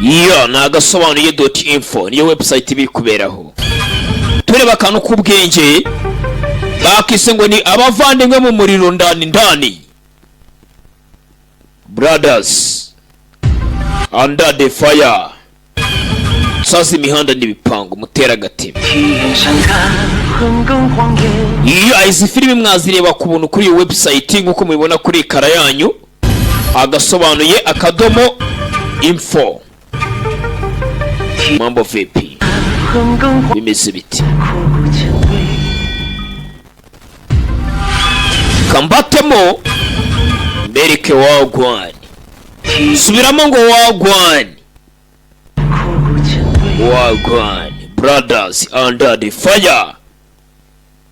iyo nagasobanuye .info niyo website ibikuberaho. Tureba akantu k'ubwenge bakise ngo ni abavandimwe mu muriro ndani brothers under the fire. Sazi imihanda n'ibipangu mutera agatima. Iyo izi filime mwazireba ku buntu kuri website nkuko mubibona kuri ekara yanyu, agasobanuye akadomo info. Mambo vipi bimeze biti? Kambatemo mbereke wagwani, subiramo ngo wagwani brothers under the fire.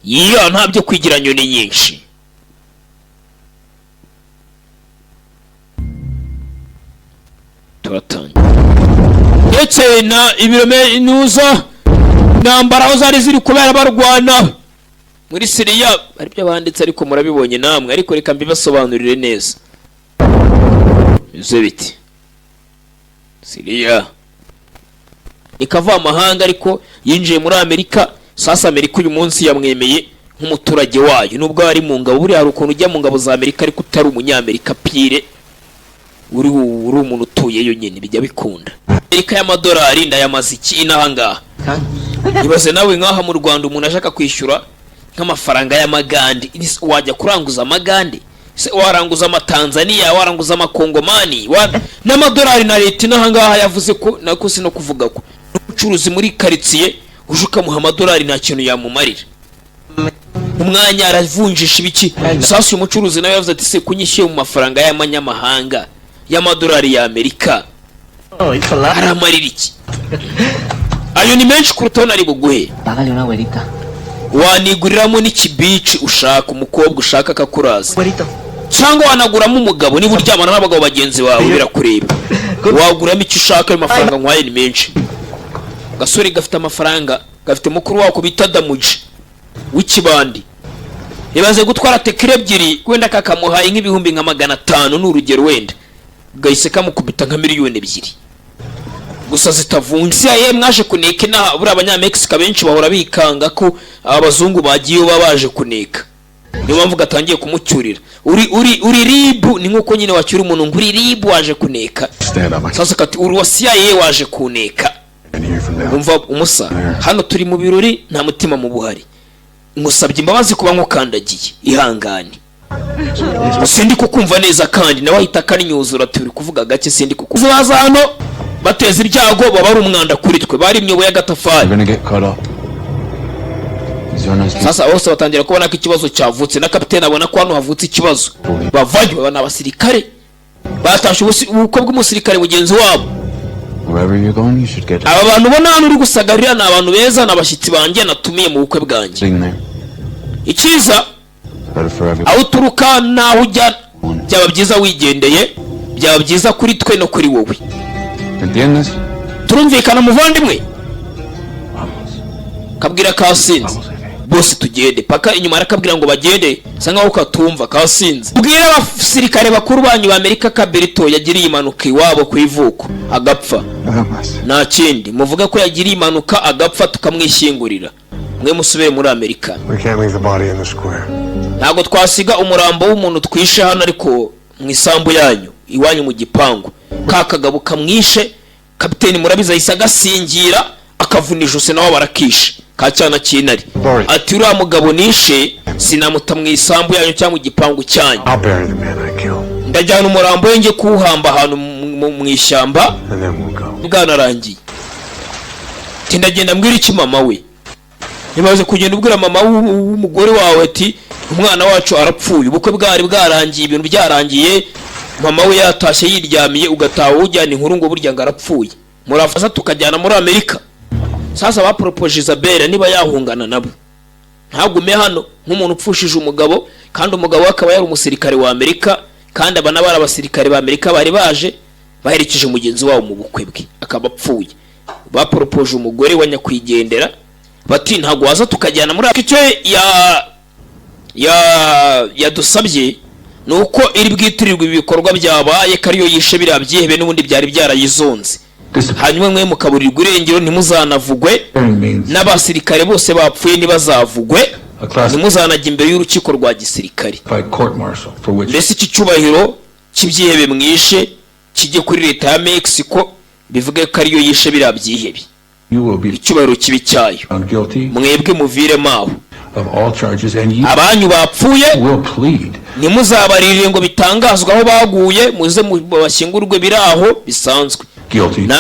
Iyo ntabyo kwigira nyoni nyinshi. Turatanga ndetse na ibirome inuza nambara aho zari ziri kubera barwana muri Syria. Aribyo banditse ariko murabibonye namwe, ariko reka mbibasobanurire neza. Bize biti Syria ikava amahanga ariko yinjiye muri Amerika. Sasa Amerika uyu munsi yamwemeye nk'umuturage wayo, nubwo ari mu ngabo. Buri hari ukuntu ujya mu ngabo za Amerika ariko utari umunyamerika pire, uri umuntu utuyeyo nyine bijya bikunda. Amerika y'amadolari ndayamaze iki inahangaha. Ibaze nawe nkaha mu Rwanda umuntu ashaka kwishyura nk'amafaranga y'amagande, wajya kuranguza amagande se waranguza amatanzania, waranguza amakongomani n'amadolari na leta inahangaha yavuze ko nako sino kuvuga ko n'ubucuruzi muri quartier uje ukamuha amadolari nta kintu yamumarira. Umwanya aravunjisha ibiki. Sasa umucuruzi nawe yavuze ati se kunyishyuye mu mafaranga y'amanyamahanga y'amadolari ya Amerika aramarira iki? Ayo ni menshi kuruta nari buguhe. Waniguriramo n'ikibici ushaka, umukobwa ushaka akakuraza, cyangwa wanaguramo umugabo niba uryamana n'abagabo bagenzi bawe birakureba. Waguramo icyo ushaka, amafaranga nkwaye ni menshi. Gasore gafite amafaranga, gafite mukuru wako bita Damuji w'ikibandi, ibaze gutwara tekire ebyiri wenda kakamuhaye nk'ibihumbi nka 500 n'urugero, wenda gahise kamukubita nka miliyoni 2 gusa zitavunje. Ye mwaje kuneka na buri abanyamexico benshi bahora bikanga ko abazungu bagiye babaje kuneka, niyo mpamvu gatangiye kumucyurira. Uri ribu ni nkuko nyine wacyura umuntu ngo uri ribu waje kuneka. Sasa kati uri wasiya ye waje kuneka. Umva umusa, hano turi mu birori nta mutima mu buhari. Ngusabye imbabazi kuba nkukandagiye, ihangane. Sindi kukumva neza kandi nawe ahita kaninyuzura turi kuvuga gake. Sindi kukuvuza hano bateza iryago baba ari umwanda kuri twe, bari imyobo y'agatafari. Sasa bose batangira kubona ko ikibazo cyavutse, na kapiteni abona ko hano havutse ikibazo. Bavaje bana abasirikare batashe ubukwe bw'umusirikare mugenzi wabo. Aba bantu bona hano uri gusagarira ni abantu beza, n'abashyitsi banjye natumiye mu bukwe bwanjye. Ikiza aho uturuka naho ujya byaba byiza wigendeye, byaba byiza kuri twe no kuri wowe. Turumvikana muvandimwe? Kabwira Kasinzi bose tugende paka inyuma arakabwira ngo bagende, sanga uko katumva Kasinzi. Bwira abasirikare bakuru banyu ba Amerika Kaberito yagiriye imanuka iwabo ku ivuko agapfa. Nta kindi muvuga ko yagiriye imanuka agapfa tukamwishyingurira, mwe musubire muri Amerika. Ntago twasiga umurambo w'umuntu twishe hano ariko mwisambu yanyu iwanyu mu gipangu. Kakagabo kamwishe kapiteni murabiza isagasingira akavuna ijose nawe barakishe kacyana kinari. Ati uriya mugabo nishe sinamuta mwisambu yanyu cyangwa igipangu cyanyu, ndajyana umurambo we nge kuwuhamba ahantu mu ishyamba. Bwanarangiye tindagenda mbwira iki mama we, nibaze kugenda ubwira mama w'umugore wawe ati umwana wacu arapfuye, ubukwe bwari bwarangiye, ibintu byarangiye, mama we yatashye yiryamiye, ugataha ujyana inkuru ngo burya ngarapfuye, murafaza tukajyana muri Amerika. Sasa bapropoje Isabelle niba yahungana nabo, ntagume hano nk'umuntu upfushije umugabo, kandi umugabo akaba yari umusirikare wa Amerika, kandi abana bari abasirikare ba Amerika bari baje baherekeje mugenzi wabo mu bukwe bwe akaba apfuye. Bapropoje umugore wa nyakwigendera bati ntago waza tukajyana muri icyo yadusabye nuko iri bwitirirwe ibikorwa byabaye kariyo yishe birabyihebe n'ubundi byari byarayizonze. hanyuma mwe mukaburirwa irengero ntimuzanavugwe n'abasirikare bose bapfuye ntibazavugwe ntimuzanajya imbere y'urukiko rwa gisirikare mbese iki cyubahiro cy'ibyihebe mwishe kijye kuri leta ya Mexico bivuge ko ariyo yishe biriya byihebe icyubahiro kibi cyayo mwebwe muviremo aho abanyu bapfuye ntimuzabaririre ngo bitangazwe aho baguye muze bashyingurwe biri aho bisanzwe